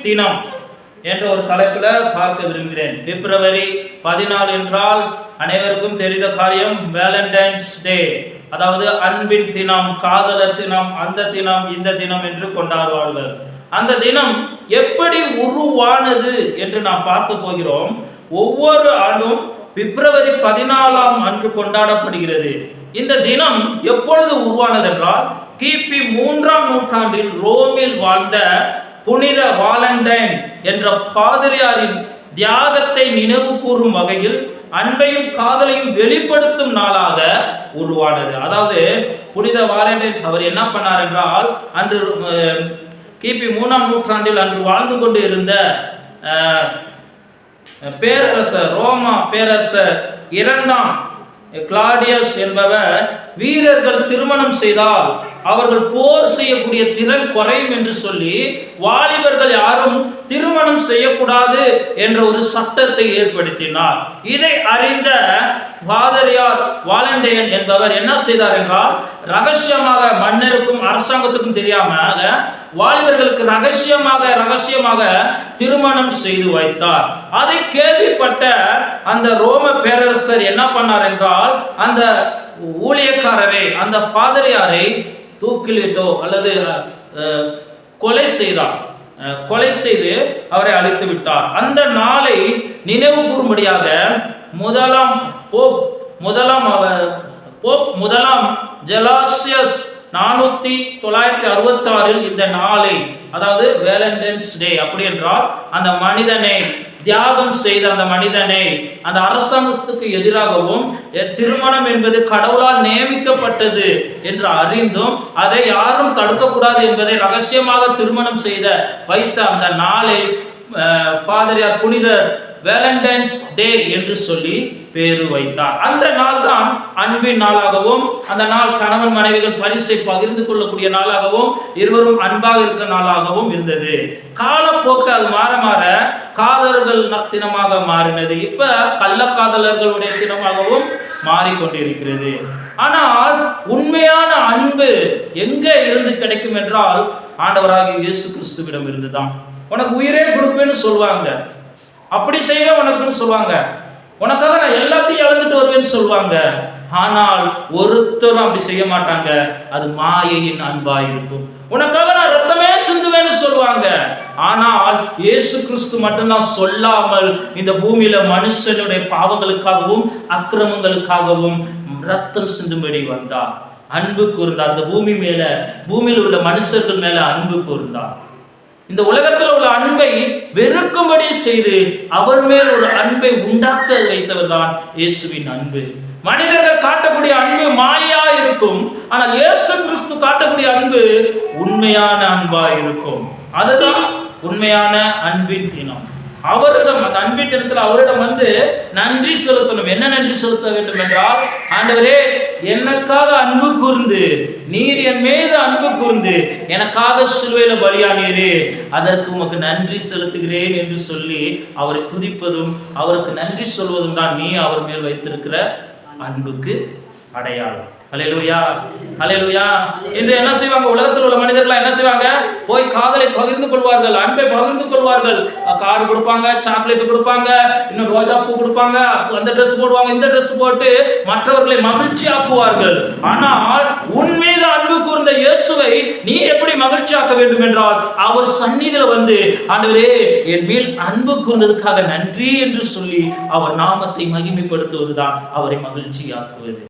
தினம் என்ற ஒரு தலைப்பில் பார்க்க விரும்புகிறேன். பிப்ரவரி 14 என்றால் அனைவருக்கும் தெரிந்த காரியம் வேலண்டைன்ஸ் டே, அதாவது அன்பின் தினம், காதலர் தினம், அந்த தினம் இந்த தினம் என்று கொண்டாடுவார்கள். அந்த தினம் எப்படி உருவானது என்று நாம் பார்க்க போகிறோம். ஒவ்வொரு ஆண்டும் பிப்ரவரி 14 அன்று கொண்டாடப்படுகிறது. இந்த தினம் எப்பொழுது உருவானது என்றால் கிபி 3ஆம் நூற்றாண்டில் ரோமில் வாழ்ந்த புனித வாலண்டைன் என்ற பாதிரியாரின் தியாகத்தை நினைவு கூறும் வகையில் அன்பையும் காதலையும் வெளிப்படுத்தும் நாளாக உருவானது. அதாவது புனித வாலண்டைன் அவர் என்ன பண்ணார் என்றால், அன்று கிபி 3ஆம் நூற்றாண்டில் அன்று வாழ்ந்து கொண்டு இருந்த பேரரசர், ரோமா பேரரசர் 2ஆம் கிளாடியஸ் என்பவர் வீரர்கள் திருமணம் செய்தால் அவர்கள் போர் செய்யக்கூடிய திறன் குறையும் என்று சொல்லி வாலிபர்கள் யாரும் திருமணம் செய்யக்கூடாது என்ற ஒரு சட்டத்தை ஏற்படுத்தினார். இதை அறிந்த பாதிரியார் வாலண்டைன் என்பவர் என்ன செய்தார் என்றால், ரகசியமாக மன்னருக்கும் அரசாங்கத்துக்கும் தெரியாம வாலிபர்களுக்கு ரகசியமாக திருமணம் செய்து வைத்தார். அதை கேள்விப்பட்ட அந்த ரோம பேரரசர் என்ன பண்ணார் என்றால், அந்த ஊழியக்காரரை, அந்த பாதிரியாரை தூக்கிலிட்டோ அல்லது கொலை செய்து அவரை அழித்து விட்டார். அந்த நாளை நினைவு கூறும்படியாக முதலாம் ஜெலாசியஸ் 466 இந்த நாளை, அதாவது வேலண்டைன்ஸ் டே, அப்படி என்றால் அந்த மனிதனை தியாகம் செய்த அந்த மனிதனை அந்த அரசாங்கத்துக்கு எதிராகவும் திருமணம் என்பது கடவுளால் நியமிக்கப்பட்டது என்று அறிந்தும் அதை யாரும் தடுக்கக்கூடாது என்பதை ரகசியமாக திருமணம் செய்த வைத்த அந்த நாளை பாதிரியார் புனித வேலண்டைன்ஸ் டே என்று சொல்லி பேரு வைத்தார். அந்த நாள் தான் அன்பின் நாளாகவும், அந்த நாள் கணவன் மனைவிகள் பரிசை பகிர்ந்து கொள்ளக்கூடிய நாளாகவும், இருவரும் அன்பாக இருக்கிற நாளாகவும் இருந்தது. காலப்போக்கு அது மாற காதலர்கள் தினமாக மாறினது. இப்ப கள்ளக்காதலர்களுடைய தினமாகவும் மாறிக்கொண்டிருக்கிறது. ஆனால் உண்மையான அன்பு எங்க இருந்து கிடைக்கும் என்றால், ஆண்டவராகிய இயேசு கிறிஸ்துவிடம் இருந்துதான். உனக்கு உயிரே கொடுப்பேன்னு சொல்லுவாங்க, அப்படி செய்ய உனக்குன்னு சொல்லுவாங்க, உனக்காக நான் எல்லாத்தையும் இழந்துட்டு வருவேன்னு சொல்லுவாங்க. ஆனால் ஒருத்தரும் அப்படி செய்ய மாட்டாங்க. அது மாயையின் அன்பாய் இருக்கும். உனக்காக நான் ரத்தமே சிந்துவேன்னு சொல்லுவாங்க. ஆனால் இயேசு கிறிஸ்து மட்டும்தான் சொல்லாமல் இந்த பூமியில மனுஷனுடைய பாவங்களுக்காகவும் அக்கிரமங்களுக்காகவும் ரத்தம் சிந்தும்படி வந்தார். அன்பு கூர்ந்தார். அந்த பூமியில் உள்ள மனுஷர்கள் மேல அன்பு கூர்ந்தார். இந்த உலகத்தில் உள்ள அன்பை வெறுக்கும்படி செய்து அவர் மேல் ஒரு அன்பை உண்டாக்க வைத்தவர் தான் இயேசுவின் அன்பு. மனிதர்கள் காட்டக்கூடிய அன்பு மாயா இருக்கும். ஆனால் இயேசு கிறிஸ்து காட்டக்கூடிய அன்பு உண்மையான அன்பா இருக்கும். அதுதான் உண்மையான அன்பின் தினம். அவரிடம், அந்த அன்பின் தினத்தில் அவரிடம் நன்றி செலுத்தணும். என்ன நன்றி செலுத்த வேண்டும் என்றால், ஆண்டவரே, எனக்காக அன்பு கூர்ந்து, நீர் என் மீது அன்பு கூர்ந்து எனக்காக சிலுவையில பலியானீரே, அதற்கு உமக்கு நன்றி செலுத்துகிறேன் என்று சொல்லி அவரை துதிப்பதும் அவருக்கு நன்றி சொல்வதும் தான் நீ அவர் மேல் வைத்திருக்கிற அன்புக்கு அடையாளம். அல்லேலூயா, அல்லேலூயா. என்று என்ன செய்வாங்க, உலகத்தில் உள்ள மனிதர்கள் என்ன செய்வாங்க, போய் காதலை பகிர்ந்து கொள்வார்கள், அன்பை பகிர்ந்து கொள்வார்கள். கார் கொடுப்பாங்க, சாக்லேட் கொடுப்பாங்க, இன்னும் ரோஜா பூ கொடுப்பாங்க, அந்த ட்ரெஸ் போடுவாங்க, இந்த ட்ரெஸ் போட்டு மற்றவர்களை மகிழ்ச்சி ஆக்குவார்கள். ஆனால் உன் மீது அன்பு கூர்ந்த இயேசுவை நீ எப்படி மகிழ்ச்சி ஆக்க வேண்டும் என்றால், அவர் சந்நிதியில ஆண்டவரே, என் மேல் அன்பு கூர்ந்ததுக்காக நன்றி என்று சொல்லி அவர் நாமத்தை மகிமைப்படுத்துவதுதான் அவரை மகிழ்ச்சி ஆக்குவது.